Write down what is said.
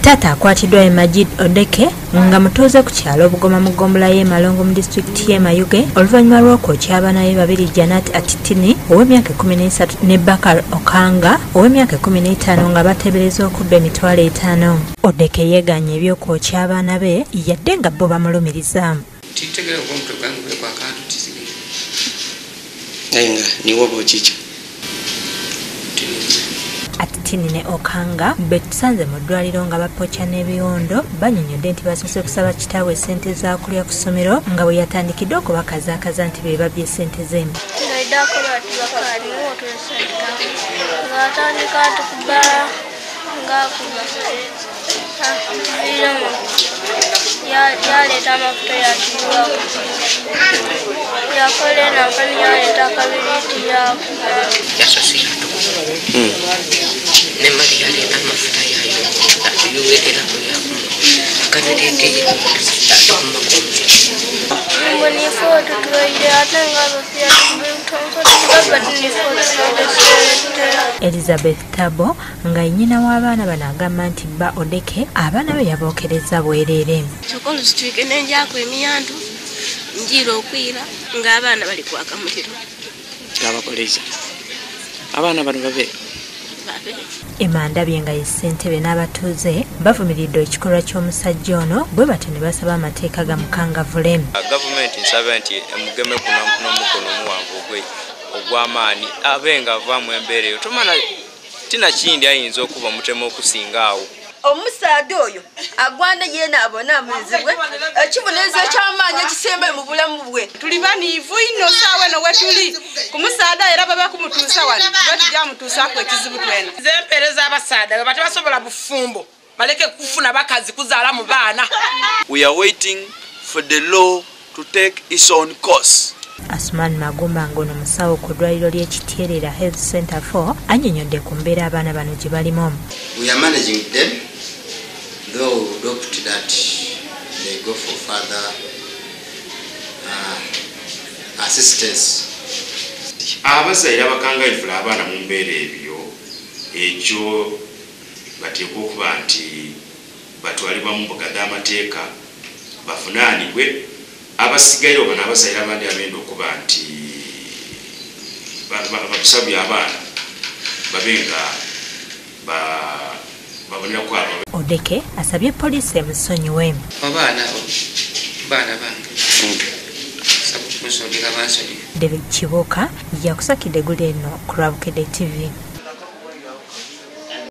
Taata akwatiddwa Majid Odeke nga mutuuze ku kyalo Bugoma mu Ggombolola y'e Malongo mu disitulikiti y'e Mayuge oluvannyuma lw'okwokya abaana be babiri Janat Atitini ow'emyaka 13 ne Bakar Okanga ow'emyaka 15 nga bateeberezza okubba emitwalo 5. Odeke yeeganye eby'okwokya abaana be yadde nga bo bamulumiriza. Atitini ne Okanga betusanze mu ddwaliro nga bapokya n'ebiwondo bannyonnyodde nti basoose kusaba kitaabwe ssente za kulya ku ssomero nga bwe yatandikidde okubakazaakaza nti be babbye ssente ze. Yaleta amafuta yakiwa yakole nampani yaleta akabiriti yakuyasasiratu nemali yaleta amafuta yayo yuwekera kuyaku akabiriti mbonifoto tuwaire ate nga Elizabeth Tabo nga nnyina w'abaana bano agamba nti bba Odeke abaana be yabookereza bwereere. Kyokolo situike n'enjako emiyandu njiira okwira ng'abaana bali kwaka muliro. Abakoleza abaana bano babe Emandabye nga ye ssentebe n'abatuuze bavumiridde ekikolwa ky'omusajja ono bwe batyo ne basaba amateeka gamukangavule. Gavumenti nsaba nti emugeme n'omukono omuwanvu ogw'amaanyi abe nga avaamu embeera eyo tomala tina kindi ayinza okuba omutemu okusinga awo. Omusaadde oyo agwana yeena abonaamizibwe ekibonerezo eky'amaanyi ekisembe mu bulamu bwe. Tuli baniivu ino saawa eno we tuli ku musaada era baba kumutuusa wano bwe tujja mutuusaako ekizibu twena. Zempeereza abasaada bwe batebasobola bufumbo baleke kufuna bakazi kuzaala mu baana. We are waiting for the law to take its own course. Asman Magumba ngono musawo ku ddwaliro ly'Ekityeerera Health Center 4 annyonnyodde ku mbeera abaana bano gye balimu. We are managing them, though we would opt that they go for further assistance. Abazaire abakangavvula abaana mu mbeera ebyo ekyo bateekwa okuba nti batwalibwa mu mbuga z'amateeka bavunaanibwe. Abasigaire oba n'abazaire abandi abenda okuba nti batusabye abaana babe nga babonera ku abo. Odeke asabye poliisi emusonyiwe. Abaana bange David Kibuuka yakusakidde eggulu eno ku Bukedde TV.